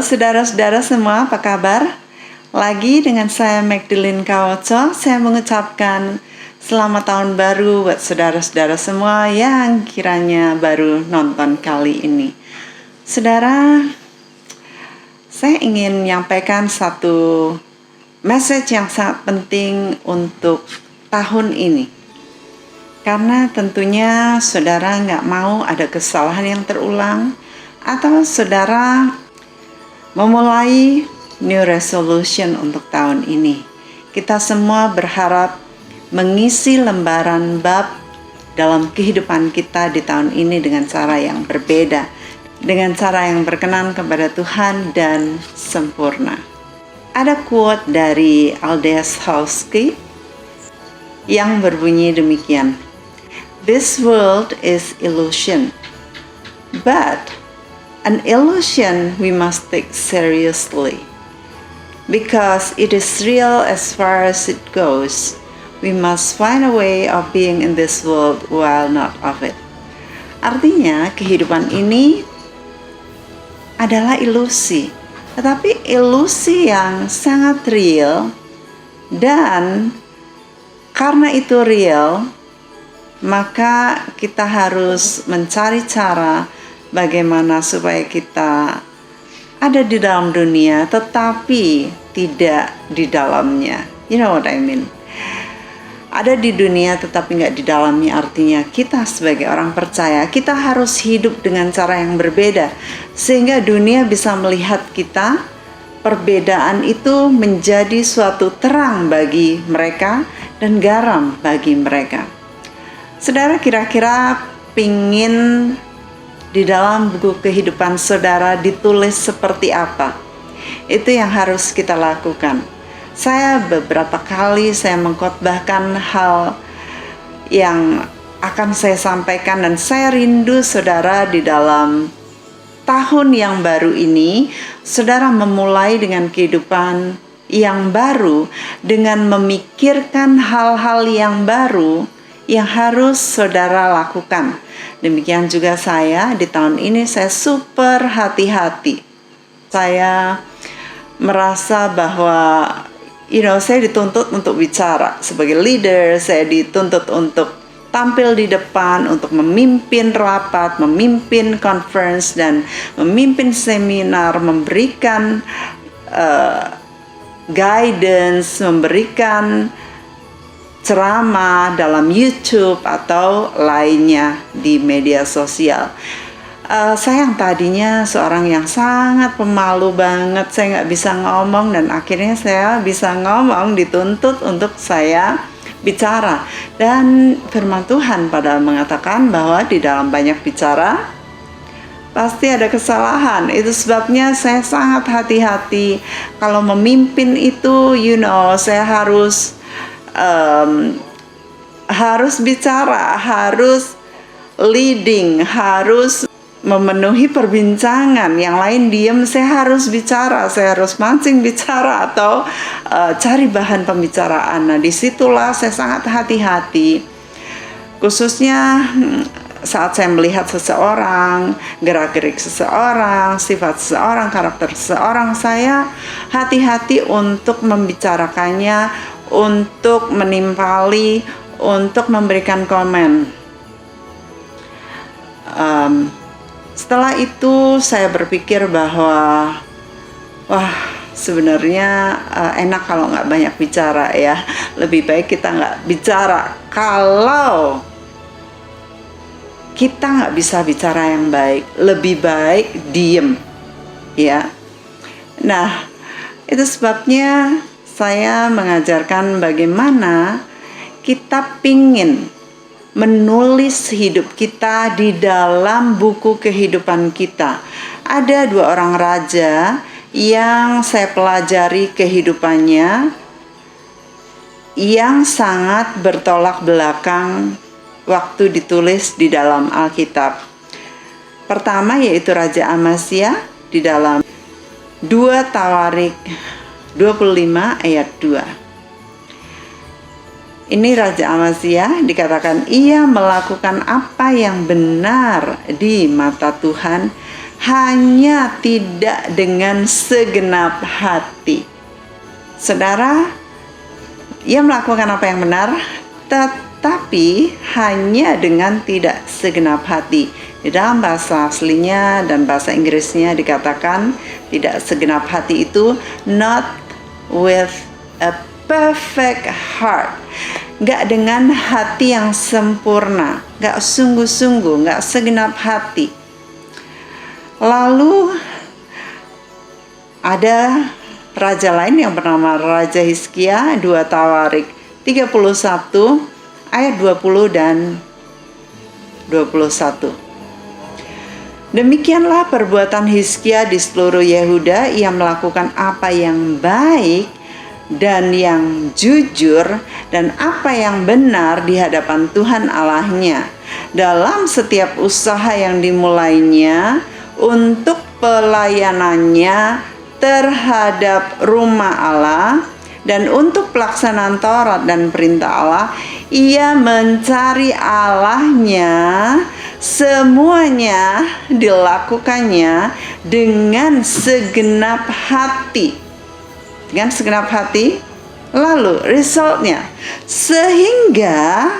saudara-saudara semua, apa kabar? Lagi dengan saya Magdalene Kawoco, saya mengucapkan selamat tahun baru buat saudara-saudara semua yang kiranya baru nonton kali ini. Saudara, saya ingin menyampaikan satu message yang sangat penting untuk tahun ini. Karena tentunya saudara nggak mau ada kesalahan yang terulang, atau saudara memulai new resolution untuk tahun ini. Kita semua berharap mengisi lembaran bab dalam kehidupan kita di tahun ini dengan cara yang berbeda, dengan cara yang berkenan kepada Tuhan dan sempurna. Ada quote dari Aldous Huxley yang berbunyi demikian: "This world is illusion, but an illusion we must take seriously. Because it is real as far as it goes, we must find a way of being in this world while not of it." Artinya, kehidupan ini adalah ilusi, tetapi ilusi yang sangat real, dan karena itu real, maka kita harus mencari cara bagaimana supaya kita ada di dalam dunia tetapi tidak di dalamnya. You know what I mean? Ada di dunia tetapi nggak di dalamnya, artinya kita sebagai orang percaya, kita harus hidup dengan cara yang berbeda sehingga dunia bisa melihat kita. Perbedaan itu menjadi suatu terang bagi mereka dan garam bagi mereka. Saudara kira-kira pingin di dalam buku kehidupan saudara ditulis seperti apa? Itu yang harus kita lakukan. Saya beberapa kali saya mengkhotbahkan hal yang akan saya sampaikan, dan saya rindu saudara di dalam tahun yang baru ini, saudara memulai dengan kehidupan yang baru, dengan memikirkan hal-hal yang baru yang harus saudara lakukan. Demikian juga saya di tahun ini, saya super hati-hati. Saya merasa bahwa saya dituntut untuk bicara sebagai leader, saya dituntut untuk tampil di depan, untuk memimpin rapat, memimpin conference, dan memimpin seminar, memberikan guidance, memberikan ceramah dalam YouTube atau lainnya di media sosial. Saya yang tadinya seorang yang sangat pemalu banget, saya nggak bisa ngomong, dan akhirnya saya bisa ngomong, dituntut untuk saya bicara. Dan firman Tuhan padahal mengatakan bahwa di dalam banyak bicara pasti ada kesalahan. Itu sebabnya saya sangat hati-hati. Kalau memimpin itu, saya harus bicara, harus leading, harus memenuhi perbincangan. Yang lain diam, saya harus bicara, saya harus mancing bicara atau cari bahan pembicaraan. Nah, disitulah saya sangat hati-hati, khususnya saat saya melihat seseorang, gerak-gerik seseorang, sifat seseorang, karakter seseorang, saya hati-hati untuk membicarakannya, untuk menimpali, untuk memberikan komen. Setelah itu saya berpikir bahwa sebenarnya enak kalau nggak banyak bicara ya. Lebih baik kita nggak bicara. Kalau kita nggak bisa bicara yang baik, lebih baik diem ya. Nah, itu sebabnya saya mengajarkan bagaimana kita pingin menulis hidup kita di dalam buku kehidupan kita. Ada 2 orang raja yang saya pelajari kehidupannya yang sangat bertolak belakang waktu ditulis di dalam Alkitab. Pertama yaitu Raja Amazia di dalam 2 Tawarik 25 ayat 2. Ini Raja Amazia dikatakan ia melakukan apa yang benar di mata Tuhan, hanya tidak dengan segenap hati. Saudara, ia melakukan apa yang benar, tetapi hanya dengan tidak segenap hati. Di dalam bahasa aslinya dan bahasa Inggrisnya dikatakan tidak segenap hati itu not with a perfect heart. Gak dengan hati yang sempurna, gak sungguh-sungguh, gak segenap hati. Lalu ada raja lain yang bernama Raja Hizkia, 2 Tawarik 31 ayat 20 dan 21. Demikianlah perbuatan Hizkia di seluruh Yehuda. Ia melakukan apa yang baik dan yang jujur dan apa yang benar di hadapan Tuhan Allahnya dalam setiap usaha yang dimulainya untuk pelayanannya terhadap rumah Allah dan untuk pelaksanaan Taurat dan perintah Allah. Ia mencari Allahnya, semuanya dilakukannya dengan segenap hati. Dengan segenap hati, lalu resultnya, sehingga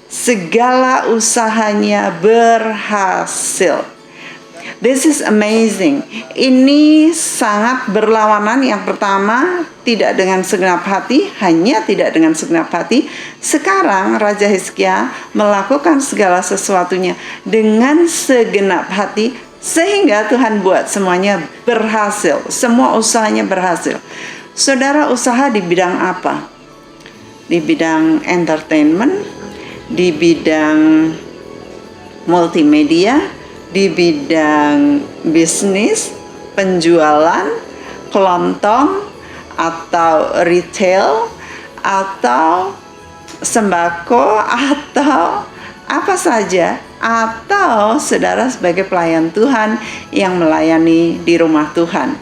segala usahanya berhasil. This is amazing. Ini sangat berlawanan. Yang pertama, tidak dengan segenap hati, hanya tidak dengan segenap hati. Sekarang Raja Hizkia melakukan segala sesuatunya dengan segenap hati, sehingga Tuhan buat semuanya berhasil. Semua usahanya berhasil. Saudara usaha di bidang apa? Di bidang entertainment, di bidang multimedia, di bidang bisnis, penjualan, kelontong, atau retail, atau sembako, atau apa saja, atau saudara sebagai pelayan Tuhan yang melayani di rumah Tuhan.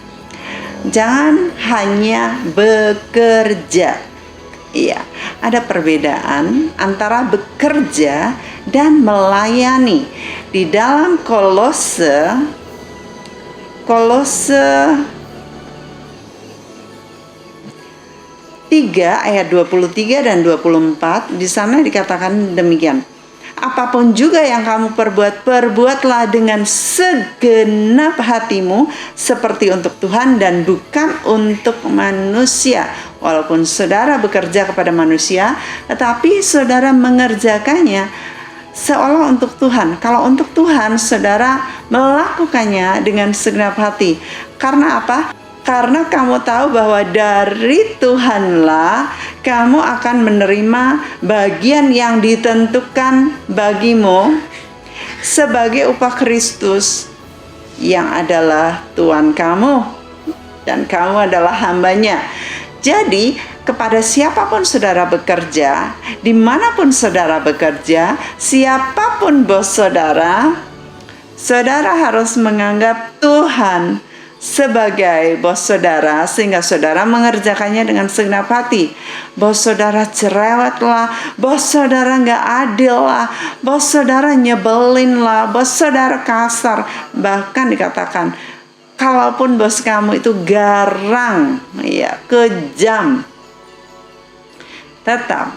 Jangan hanya bekerja. Iya, ada perbedaan antara bekerja dan melayani. Di dalam Kolose 3 ayat 23 dan 24, di sana dikatakan demikian. Apapun juga yang kamu perbuat, perbuatlah dengan segenap hatimu seperti untuk Tuhan dan bukan untuk manusia. Walaupun saudara bekerja kepada manusia, tetapi saudara mengerjakannya seolah untuk Tuhan. Kalau untuk Tuhan, saudara melakukannya dengan segenap hati. Karena apa? Karena kamu tahu bahwa dari Tuhanlah kamu akan menerima bagian yang ditentukan bagimu sebagai upah Kristus yang adalah Tuhan kamu dan kamu adalah hambanya. Jadi kepada siapapun saudara bekerja, dimanapun saudara bekerja, siapapun bos saudara, saudara harus menganggap Tuhan sebagai bos saudara, sehingga saudara mengerjakannya dengan segenap hati. Bos saudara cerewet lah, bos saudara gak adil lah, bos saudara nyebelin lah, bos saudara kasar. Bahkan dikatakan, kalaupun bos kamu itu garang, ya, kejam, tetap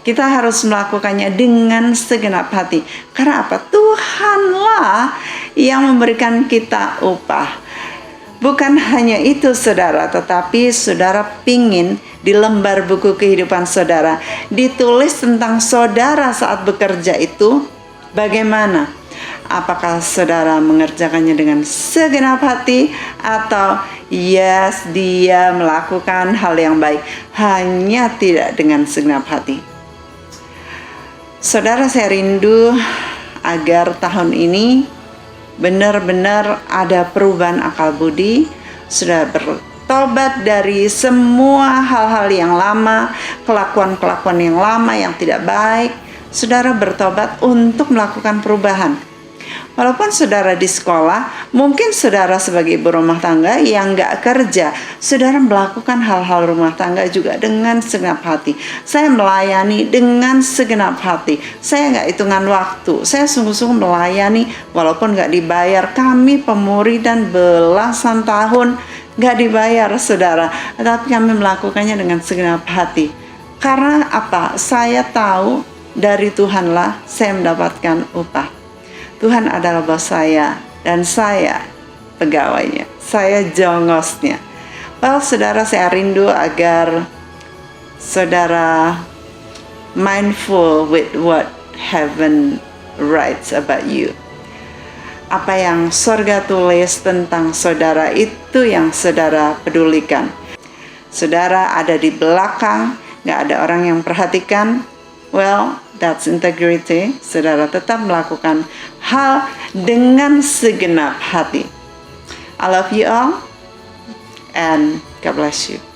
kita harus melakukannya dengan segenap hati. Karena apa? Tuhanlah yang memberikan kita upah. Bukan hanya itu saudara, tetapi saudara pingin di lembar buku kehidupan saudara ditulis tentang saudara saat bekerja itu bagaimana. Apakah saudara mengerjakannya dengan segenap hati, atau yes, dia melakukan hal yang baik hanya tidak dengan segenap hati. Saudara, saya rindu agar tahun ini benar-benar ada perubahan akal budi, sudah bertobat dari semua hal-hal yang lama, kelakuan-kelakuan yang lama yang tidak baik. Saudara bertobat untuk melakukan perubahan. Walaupun saudara di sekolah, mungkin saudara sebagai ibu rumah tangga yang nggak kerja, saudara melakukan hal-hal rumah tangga juga dengan segenap hati. Saya melayani dengan segenap hati. Saya nggak hitungan waktu. Saya sungguh-sungguh melayani walaupun nggak dibayar. Kami pemuridan belasan tahun nggak dibayar, saudara. Tapi kami melakukannya dengan segenap hati. Karena apa? Saya tahu dari Tuhanlah saya mendapatkan upah. Tuhan adalah bos saya dan saya pegawainya. Saya jongosnya. Well, saudara, saya rindu agar saudara mindful with what heaven writes about you. Apa yang sorga tulis tentang saudara itu yang saudara pedulikan. Saudara ada di belakang, gak ada orang yang perhatikan. Well, that's integrity. Saudara tetap melakukan hal dengan segenap hati. I love you all and God bless you.